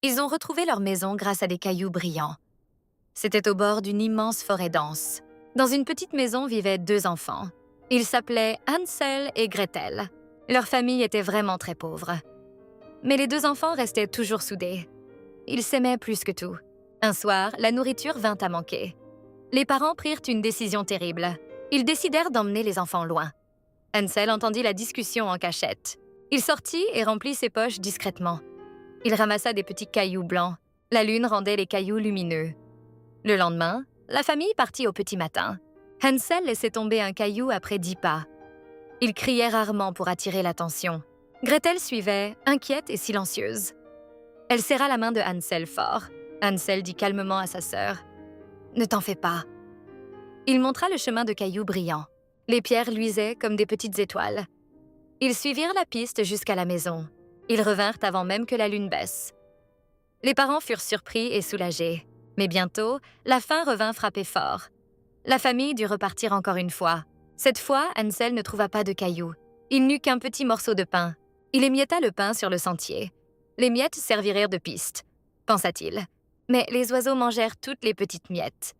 Ils ont retrouvé leur maison grâce à des cailloux brillants. C'était au bord d'une immense forêt dense. Dans une petite maison vivaient deux enfants. Ils s'appelaient Hansel et Gretel. Leur famille était vraiment très pauvre. Mais les deux enfants restaient toujours soudés. Ils s'aimaient plus que tout. Un soir, la nourriture vint à manquer. Les parents prirent une décision terrible. Ils décidèrent d'emmener les enfants loin. Hansel entendit la discussion en cachette. Il sortit et remplit ses poches discrètement. Il ramassa des petits cailloux blancs. La lune rendait les cailloux lumineux. Le lendemain, la famille partit au petit matin. Hansel laissait tomber un caillou après 10 pas. Il criait rarement pour attirer l'attention. Gretel suivait, inquiète et silencieuse. Elle serra la main de Hansel fort. Hansel dit calmement à sa sœur « Ne t'en fais pas ». Il montra le chemin de cailloux brillants. Les pierres luisaient comme des petites étoiles. Ils suivirent la piste jusqu'à la maison. Ils revinrent avant même que la lune baisse. Les parents furent surpris et soulagés. Mais bientôt, la faim revint frapper fort. La famille dut repartir encore une fois. Cette fois, Hansel ne trouva pas de cailloux. Il n'eut qu'un petit morceau de pain. Il émietta le pain sur le sentier. Les miettes serviraient de piste, pensa-t-il. Mais les oiseaux mangèrent toutes les petites miettes.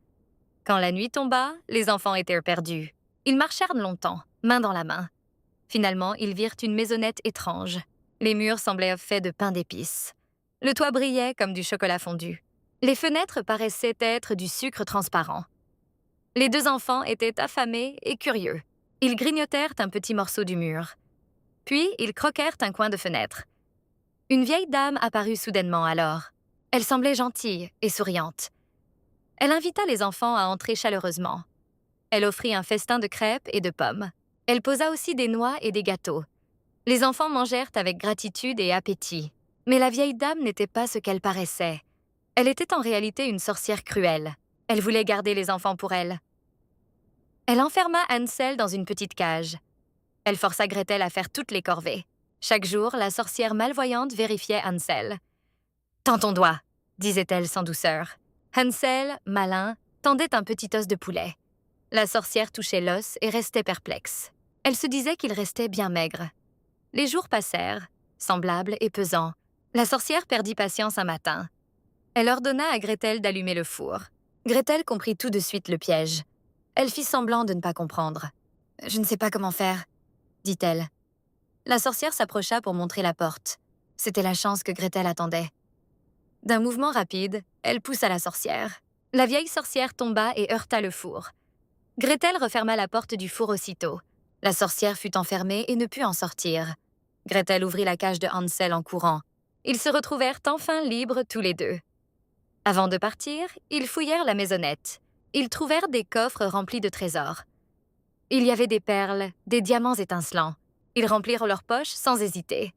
Quand la nuit tomba, les enfants étaient perdus. Ils marchèrent longtemps, main dans la main. Finalement, ils virent une maisonnette étrange. Les murs semblaient faits de pain d'épices. Le toit brillait comme du chocolat fondu. Les fenêtres paraissaient être du sucre transparent. Les deux enfants étaient affamés et curieux. Ils grignotèrent un petit morceau du mur. Puis, ils croquèrent un coin de fenêtre. Une vieille dame apparut soudainement alors. Elle semblait gentille et souriante. Elle invita les enfants à entrer chaleureusement. Elle offrit un festin de crêpes et de pommes. Elle posa aussi des noix et des gâteaux. Les enfants mangèrent avec gratitude et appétit. Mais la vieille dame n'était pas ce qu'elle paraissait. Elle était en réalité une sorcière cruelle. Elle voulait garder les enfants pour elle. Elle enferma Hansel dans une petite cage. Elle força Gretel à faire toutes les corvées. Chaque jour, la sorcière malvoyante vérifiait Hansel. « Tends ton doigt », disait-elle sans douceur. Hansel, malin, tendait un petit os de poulet. La sorcière touchait l'os et restait perplexe. Elle se disait qu'il restait bien maigre. Les jours passèrent, semblables et pesants. La sorcière perdit patience un matin. Elle ordonna à Gretel d'allumer le four. Gretel comprit tout de suite le piège. Elle fit semblant de ne pas comprendre. « Je ne sais pas comment faire », dit-elle. La sorcière s'approcha pour montrer la porte. C'était la chance que Gretel attendait. D'un mouvement rapide, elle poussa la sorcière. La vieille sorcière tomba et heurta le four. Gretel referma la porte du four aussitôt. La sorcière fut enfermée et ne put en sortir. Gretel ouvrit la cage de Hansel en courant. Ils se retrouvèrent enfin libres tous les deux. Avant de partir, ils fouillèrent la maisonnette. Ils trouvèrent des coffres remplis de trésors. Il y avait des perles, des diamants étincelants. Ils remplirent leurs poches sans hésiter.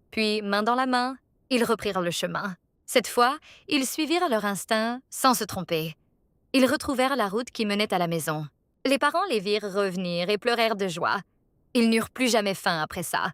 Puis, main dans la main, ils reprirent le chemin. Cette fois, ils suivirent leur instinct sans se tromper. Ils retrouvèrent la route qui menait à la maison. Les parents les virent revenir et pleurèrent de joie. Ils n'eurent plus jamais faim après ça.